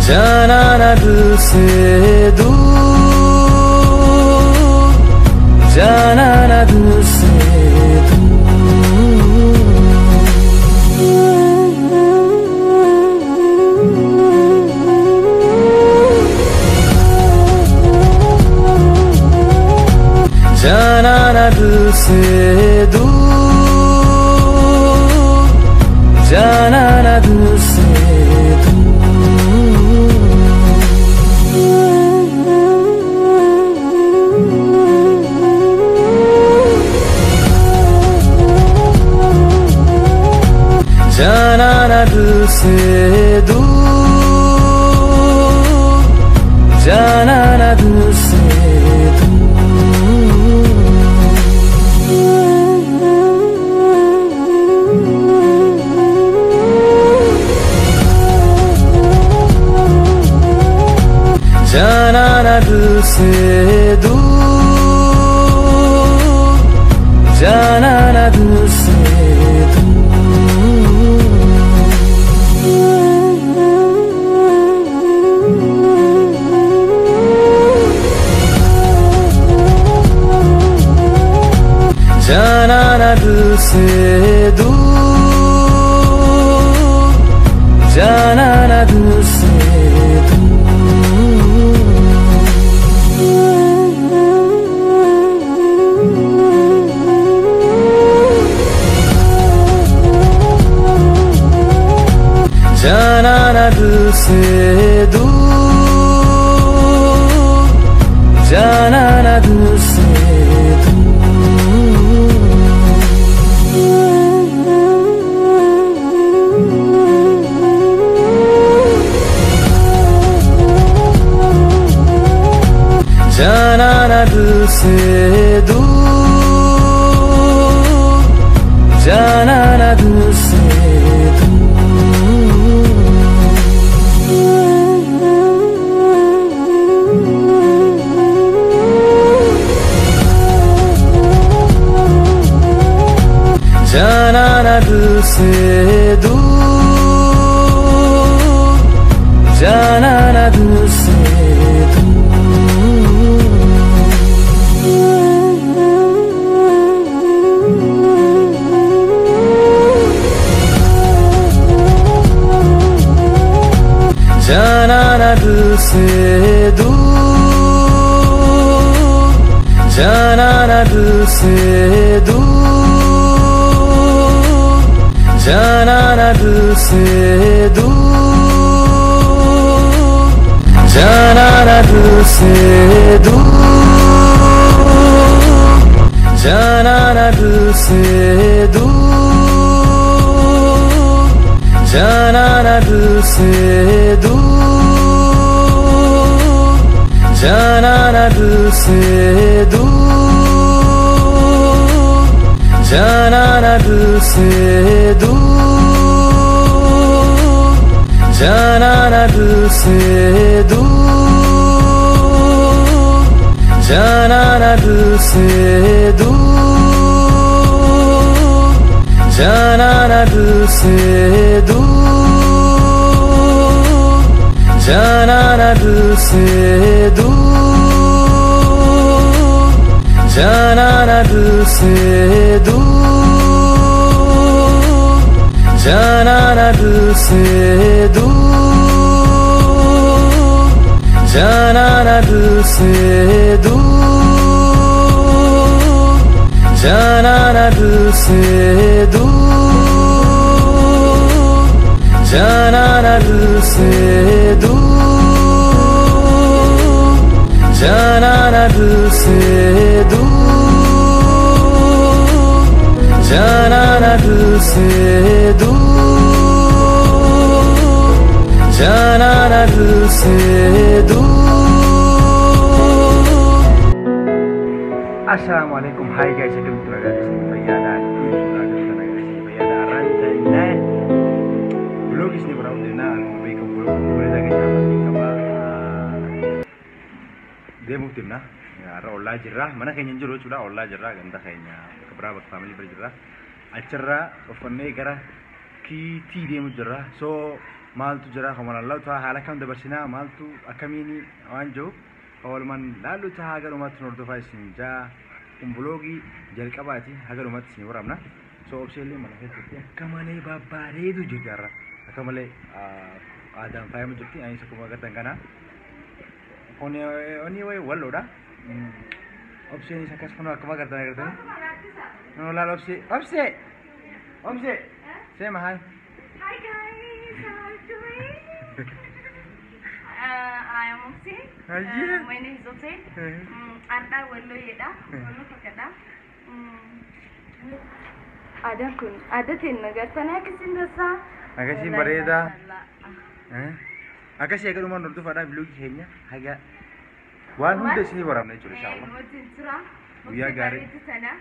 जाना ना दिल से दूर, जाना ना दिल से जाना ना दिल से दूर, जाना ना दिल से जाना ना दिल से दूर, जाना ना दिल से जाना ना दिल से दूर, जाना ना दिल से जाना ना दिल से दूर, जाना ना दिल से जाना ना दिल से दूर, जाना ना दिल से जाना ना दिल से दूर, जाना ना दिल से जाना ना दिल से दूर, जाना ना दिल से जाना ना दिल से दूर, जाना ना दिल से दूर, जाना ना दिल से दूर, जाना ना दिल से दूर, जाना ना दिल से दूर, जाना ना दिल से दूर, जाना ना दिल से दूर, जाना ना दिल से दूर, जाना ना दिल से दूर, जाना ना दिल से दूर, जाना ना दिल से दूर, जाना ना दिल से दूर, जाना ना दिल से दूर, जाना ना दिल से दूर, जाना ना दिल से दूर, जाना ना दिल से दूर, जाना ना दिल से दूर, जाना ना दिल से दूर, जाना ना दिल से दूर, जाना ना दिल से दूर. Assalamualaikum, hai guys, itu berada di sini Bayada, sudah ada sana guys di Bayada Ranjana. Belum di sini berada di sana, lebih ke belum boleh lagi sama kita bah. Demo timna, ya Allah jirah, mana kayaknya juru sudah Allah jirah, ganda kayaknya keberapa family berjirah. Acara ofannya gara ki demo jirah, so maaltu jira kamalallaa taa haala kam dabarsinaa maaltu akkamiini waan jiru kawalumaan laallu taa hagarumatti hordofaa isin jaa kumbuloogi jalqabaati hagarumatti isin waraabna so obseellee mana keessatti akka malee babbareedu jirra akka malee aadaan faayama jirti anis akkuma agartan kana oni way walloodha obseenis akkas kun akkuma agartan no laal obse say hi. Hi guys, how are you doing? I am Opse. My name is Opse. Arda wallo yeda, wallo fakada. Ada kun, ada tin nagartana kisin dasa. Akasin bareda. Akasi agar umar nurtu fada vlog kenya haga. Wan hunde sini waram ne churi inshallah. Mutin sura. Uya gari. Sana.